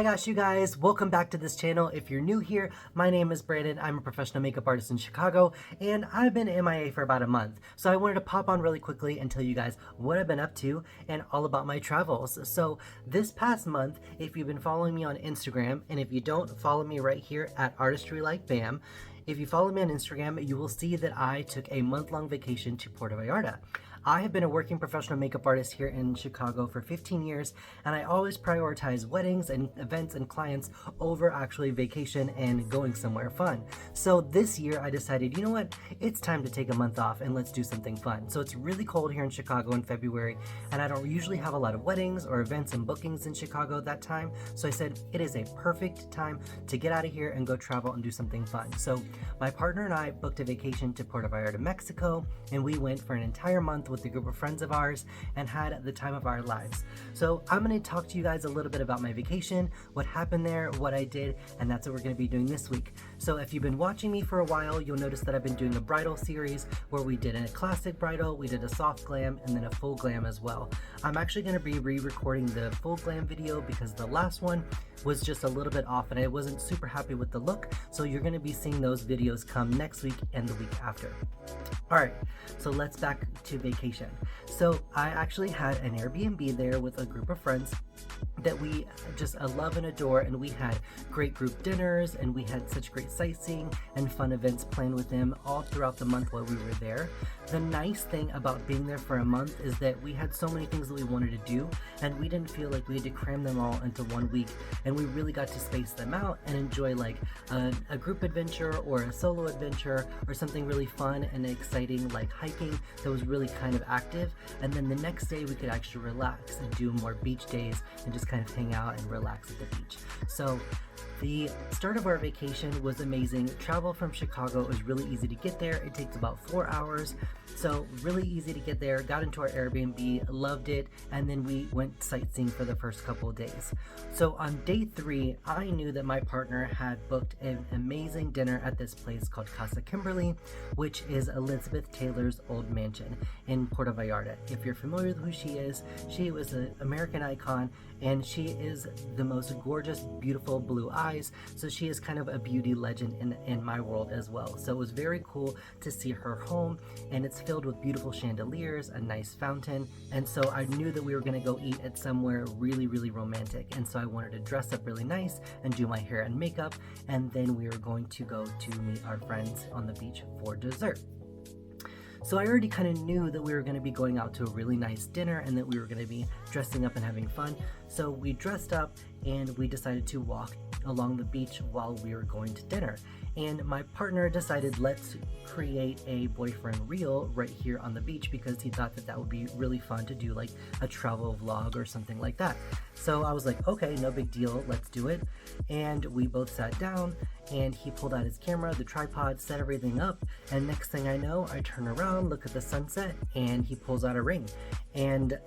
my gosh, you guys, welcome back to this channel. If you're new here, my name is Brandon. I'm a professional makeup artist in Chicago, and I've been MIA for about a month. So I wanted to pop on really quickly and tell you guys what I've been up to and all about my travels. So this past month, if you've been following me on Instagram, and if you don't, follow me right here at Artistry Like Bam. If you follow me on Instagram, you will see that I took a month-long vacation to Puerto Vallarta. I have been a working professional makeup artist here in Chicago for 15 years, and I always prioritize weddings and events and clients over actually vacation and going somewhere fun. So this year I decided, you know what, it's time to take a month off and let's do something fun. So it's really cold here in Chicago in February, and I don't usually have a lot of weddings or events and bookings in Chicago that time. So I said, it is a perfect time to get out of here and go travel and do something fun. So my partner and I booked a vacation to Puerto Vallarta, Mexico, and we went for an entire month with a group of friends of ours and had the time of our lives. So I'm going to talk to you guys a little bit about my vacation, what happened there, what I did, and that's what we're going to be doing this week. So if you've been watching me for a while, you'll notice that I've been doing a bridal series where we did a classic bridal, we did a soft glam, and then a full glam as well. I'm actually going to be re-recording the full glam video because the last one was just a little bit off and I wasn't super happy with the look, so you're going to be seeing those videos come next week and the week after. Alright, so let's back to vacation. So I actually had an Airbnb there with a group of friends that we just love and adore, and we had great group dinners and we had such great sightseeing and fun events planned with them all throughout the month while we were there. The nice thing about being there for a month is that we had so many things that we wanted to do, and we didn't feel like we had to cram them all into 1 week, and we really got to space them out and enjoy like a group adventure or a solo adventure or something really fun and exciting like hiking that was really kind of active, and then the next day we could actually relax and do more beach days and just kind of hang out and relax at the beach. So the start of our vacation was amazing. Travel from Chicago is really easy to get there. It takes about 4 hours, so really easy to get there. Got into our Airbnb, loved it, and then we went sightseeing for the first couple of days. So on day 3, I knew that my partner had booked an amazing dinner at this place called Casa Kimberly, which is Elizabeth Taylor's old mansion in Puerto Vallarta. If you're familiar with who she was an American icon, and she is the most gorgeous, beautiful blue eyes, so she is kind of a beauty legend in my world as well. So it was very cool to see her home, and it's filled with beautiful chandeliers, a nice fountain, and so I knew that we were going to go eat at somewhere really, really romantic, and so I wanted to dress up really nice and do my hair and makeup, and then we were going to go to meet our friends on the beach for dessert. So I already kind of knew that we were going to be going out to a really nice dinner and that we were going to be dressing up and having fun. So we dressed up and we decided to walk along the beach while we were going to dinner. And my partner decided, let's create a boyfriend reel right here on the beach, because he thought that that would be really fun to do, like a travel vlog or something like that. So I was like, okay, no big deal, let's do it. And we both sat down and he pulled out his camera, the tripod, set everything up, and next thing I know, I turn around, look at the sunset, and he pulls out a ring. And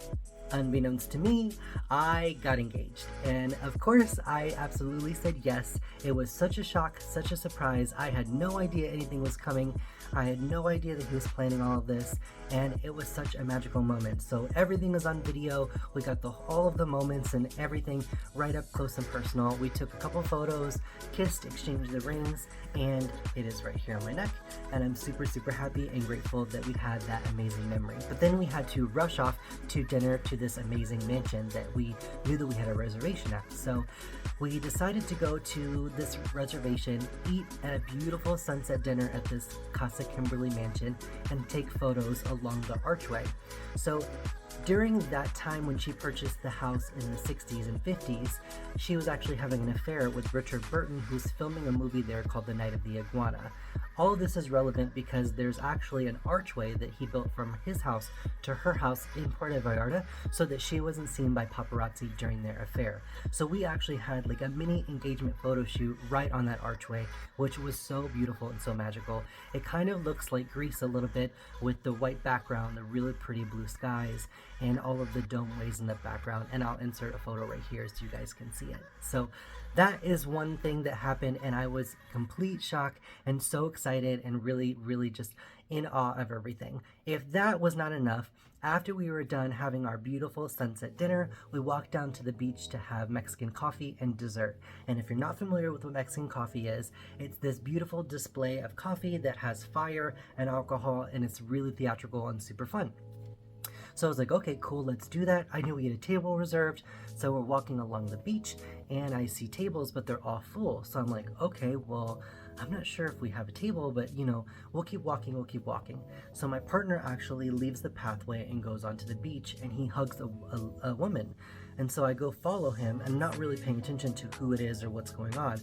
unbeknownst to me, I got engaged. And of course, I absolutely said yes. It was such a shock, such a surprise. I had no idea anything was coming. I had no idea that he was planning all of this, and it was such a magical moment. So everything is on video. We got all of the moments and everything right up close and personal. We took a couple photos, kissed, exchanged the rings, and it is right here on my neck. And I'm super, super happy and grateful that we had that amazing memory. But then we had to rush off to dinner to this amazing mansion that we knew that we had a reservation at. So we decided to go to this reservation, eat at a beautiful sunset dinner at this Casa Kimberly mansion, and take photos along the archway. So during that time when she purchased the house in the 60s and 50s, she was actually having an affair with Richard Burton, who's filming a movie there called The Night of the Iguana. All of this is relevant because there's actually an archway that he built from his house to her house in Puerto Vallarta so that she wasn't seen by paparazzi during their affair. So we actually had like a mini engagement photo shoot right on that archway, which was so beautiful and so magical. It kind of looks like Greece a little bit with the white background, the really pretty blue skies, and all of the domeways in the background. And I'll insert a photo right here so you guys can see it. So that is one thing that happened, and I was complete shock and so excited and really, really just in awe of everything. If that was not enough, after we were done having our beautiful sunset dinner, we walked down to the beach to have Mexican coffee and dessert. And if you're not familiar with what Mexican coffee is, it's this beautiful display of coffee that has fire and alcohol, and it's really theatrical and super fun. So I was like, okay, cool, let's do that. I knew we had a table reserved. So we're walking along the beach and I see tables, but they're all full. So I'm like, okay, well, I'm not sure if we have a table, but we'll keep walking, we'll keep walking. So my partner actually leaves the pathway and goes onto the beach and he hugs a woman. And so I go follow him and not really paying attention to who it is or what's going on.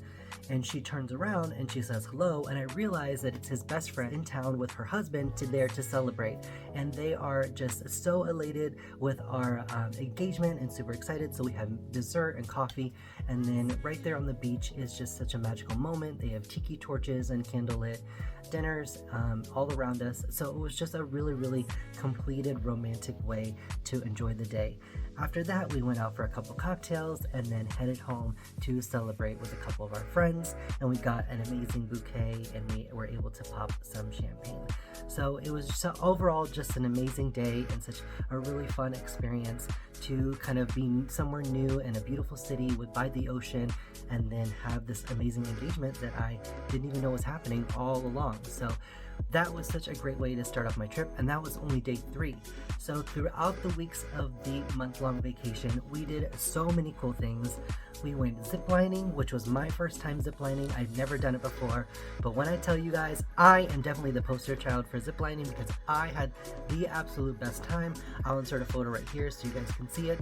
And she turns around and she says hello, and I realize that it's his best friend in town with her husband there to celebrate. And they are just so elated with our engagement and super excited. So we have dessert and coffee, and then right there on the beach is just such a magical moment. They have tiki torches and candlelit dinners all around us. So it was just a really, really completed romantic way to enjoy the day. After that, we went out for a couple cocktails and then headed home to celebrate with a couple of our friends, and we got an amazing bouquet and we were able to pop some champagne. So it was just overall just an amazing day and such a really fun experience to kind of be somewhere new in a beautiful city by the ocean, and then have this amazing engagement that I didn't even know was happening all along. So that was such a great way to start off my trip, and that was only day 3. So throughout the weeks of the month-long vacation, we did so many cool things. We went ziplining, which was my first time ziplining. I've never done it before, but when I tell you guys, I am definitely the poster child for ziplining because I had the absolute best time. I'll insert a photo right here so you guys can see it.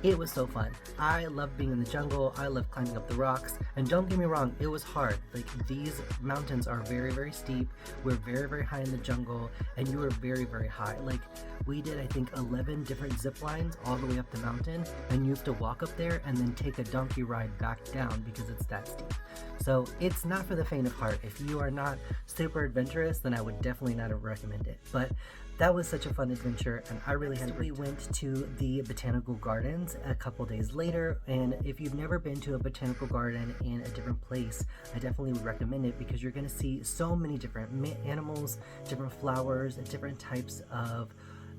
It was so fun. I love being in the jungle. I love climbing up the rocks. And don't get me wrong, it was hard. Like, these mountains are very, very steep. We're very, very high in the jungle, and you are very, very high. Like, we did, I think, 11 different zip lines all the way up the mountain, and you have to walk up there and then take a donkey ride back down because it's that steep. So it's not for the faint of heart. If you are not super adventurous, then I would definitely not recommend it. But that was such a fun adventure, and I really had a great time. We went to the botanical gardens a couple days later, and if you've never been to a botanical garden in a different place, I definitely would recommend it because you're going to see so many different animals, different flowers, and different types of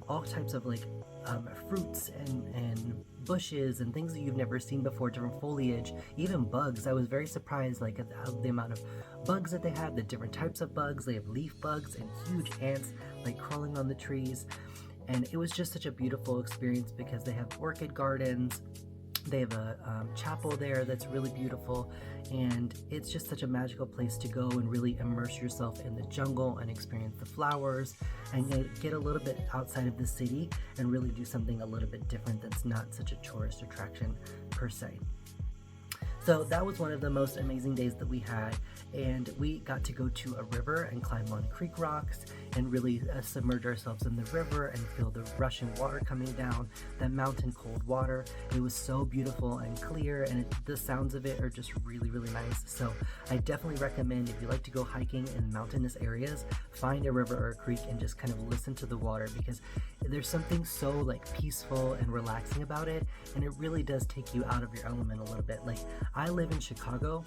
all types of like fruits and bushes and things that you've never seen before, different foliage, even bugs. I was very surprised like at the amount of bugs that they had, the different types of bugs. They have leaf bugs and huge ants like crawling on the trees, and it was just such a beautiful experience because they have orchid gardens. They have a chapel there that's really beautiful, and it's just such a magical place to go and really immerse yourself in the jungle and experience the flowers and get a little bit outside of the city and really do something a little bit different that's not such a tourist attraction per se. So that was one of the most amazing days that we had, and we got to go to a river and climb on creek rocks and really submerge ourselves in the river and feel the rushing water coming down, that mountain cold water. It was so beautiful and clear, and the sounds of it are just really, really nice. So I definitely recommend, if you like to go hiking in mountainous areas, find a river or a creek and just kind of listen to the water, because there's something so like peaceful and relaxing about it, and it really does take you out of your element a little bit. Like, I live in Chicago,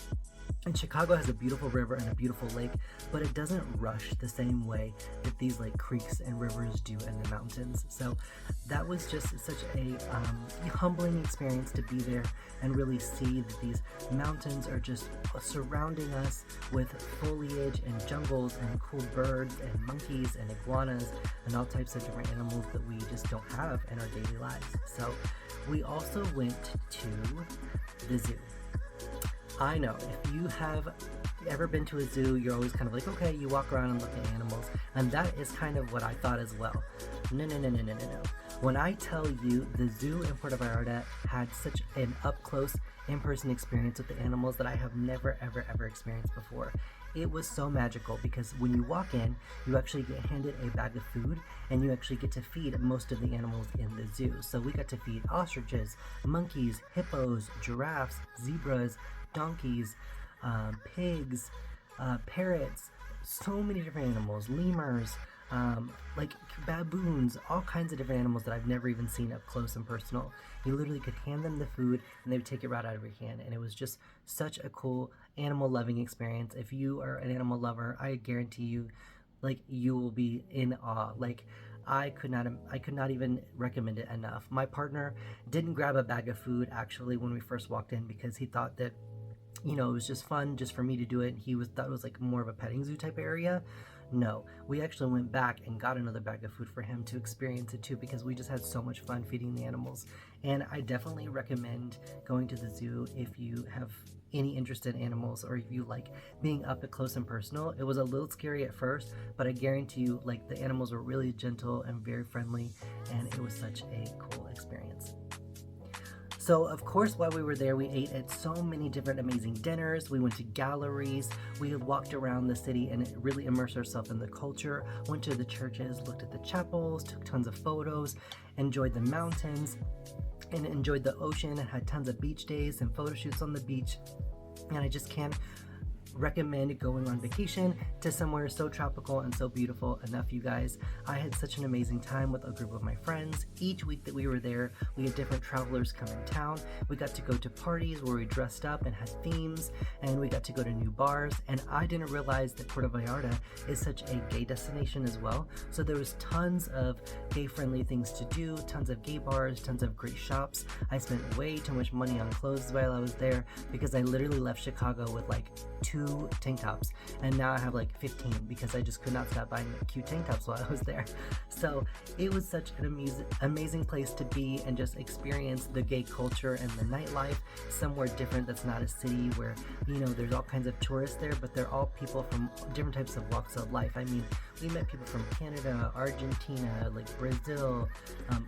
and Chicago has a beautiful river and a beautiful lake, but it doesn't rush the same way that these like creeks and rivers do in the mountains. So that was just such a humbling experience to be there and really see that these mountains are just surrounding us with foliage and jungles and cool birds and monkeys and iguanas and all types of different animals that we just don't have in our daily lives. So we also went to the zoo. I know, if you have ever been to a zoo, you're always kind of like, okay, you walk around and look at animals, and that is kind of what I thought as well. No. When I tell you, the zoo in Puerto Vallarta had such an up-close, in-person experience with the animals that I have never, ever experienced before. It was so magical because when you walk in, you actually get handed a bag of food, and you actually get to feed most of the animals in the zoo. So we got to feed ostriches, monkeys, hippos, giraffes, zebras, donkeys, pigs, parrots, so many different animals, lemurs, like baboons, all kinds of different animals that I've never even seen up close and personal. You literally could hand them the food and they would take it right out of your hand, and it was just such a cool animal loving experience. If you are an animal lover, I guarantee you, like you will be in awe. Like I could not even recommend it enough. My partner didn't grab a bag of food actually when we first walked in because he thought that, you know, it was just fun just for me to do it. He thought it was like more of a petting zoo type area. No, we actually went back and got another bag of food for him to experience it too, because we just had so much fun feeding the animals. And I definitely recommend going to the zoo if you have any interest in animals, or if you like being up close and personal. It was a little scary at first, but I guarantee you, like, the animals were really gentle and very friendly, and it was such a cool experience. So of course, while we were there, we ate at so many different amazing dinners. We went to galleries, we walked around the city and really immersed ourselves in the culture, went to the churches, looked at the chapels, took tons of photos, enjoyed the mountains, and enjoyed the ocean, and had tons of beach days and photo shoots on the beach. And I just can't recommend going on vacation to somewhere so tropical and so beautiful enough, you guys. I had such an amazing time with a group of my friends. Each week that we were there, we had different travelers come in town. We got to go to parties where we dressed up and had themes, and we got to go to new bars. And I didn't realize that Puerto Vallarta is such a gay destination as well. So there was tons of gay-friendly things to do, tons of gay bars, tons of great shops. I spent way too much money on clothes while I was there, because I literally left Chicago with like 2 tank tops, and now I have like 15 because I just could not stop buying cute tank tops while I was there. So it was such an amazing place to be and just experience the gay culture and the nightlife somewhere different that's not a city where, you know, there's all kinds of tourists there, but they're all people from different types of walks of life. I mean, we met people from Canada, Argentina, like Brazil,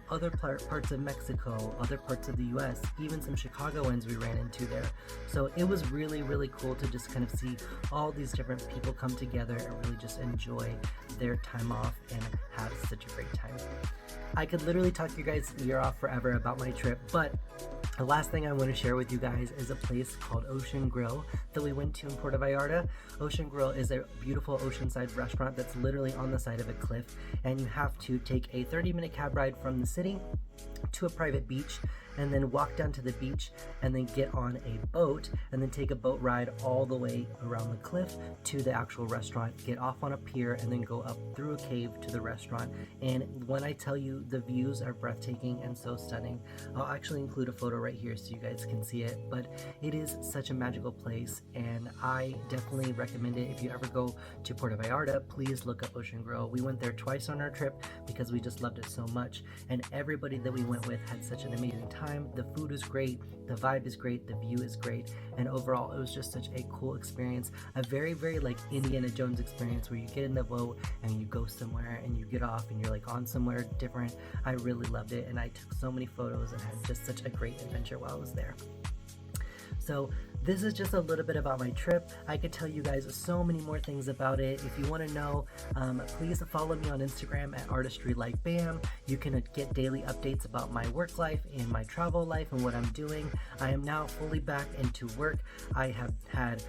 other parts of Mexico, other parts of the US, even some Chicagoans we ran into there. So it was really, really cool to just kind of see all these different people come together and really just enjoy their time off and have such a great time. I could literally talk you guys' ear off forever about my trip, but the last thing I want to share with you guys is a place called Ocean Grill that we went to in Puerto Vallarta. Ocean Grill is a beautiful oceanside restaurant that's literally on the side of a cliff, and you have to take a 30-minute cab ride from the city to a private beach, and then walk down to the beach, and then get on a boat, and then take a boat ride all the way around the cliff to the actual restaurant, get off on a pier, and then go up through a cave to the restaurant. And when I tell you, the views are breathtaking and so stunning. I'll actually include a photo right here so you guys can see it, but it is such a magical place, and I definitely recommend it. If you ever go to Puerto Vallarta, please look up Ocean Grill. We went there twice on our trip because we just loved it so much, and everybody that we went with had such an amazing time. The food is great, the vibe is great, the view is great, and overall it was just such a cool experience. A very, very like Indiana Jones experience where you get in the boat and you go somewhere and you get off and you're like on somewhere different. I really loved it, and I took so many photos and had just such a great adventure while I was there. So this is just a little bit about my trip. I could tell you guys so many more things about it. If you want to know, please follow me on Instagram at artistry-like-bam. You can get daily updates about my work life and my travel life and what I'm doing. I am now fully back into work. I have had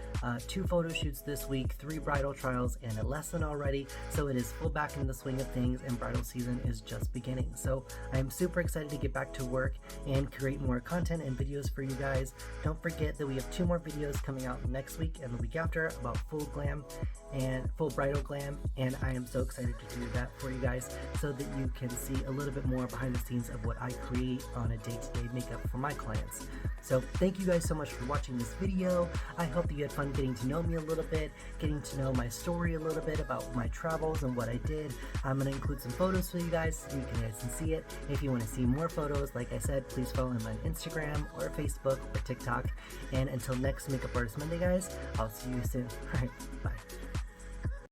2 photo shoots this week, 3 bridal trials, and a lesson already. So it is full back in the swing of things, and bridal season is just beginning. So I am super excited to get back to work and create more content and videos for you guys. Don't forget that we have 2 more videos coming out next week and the week after about full glam and full bridal glam, and I am so excited to do that for you guys so that you can see a little bit more behind the scenes of what I create on a day-to-day makeup for my clients. So thank you guys so much for watching this video. I hope that you had fun getting to know me a little bit, getting to know my story a little bit about my travels and what I did. I'm going to include some photos for you guys so you guys can see it. If you want to see more photos, like I said, please follow me on Instagram or Facebook or TikTok. And until next Makeup Artist Monday, guys, I'll see you soon. All right, bye.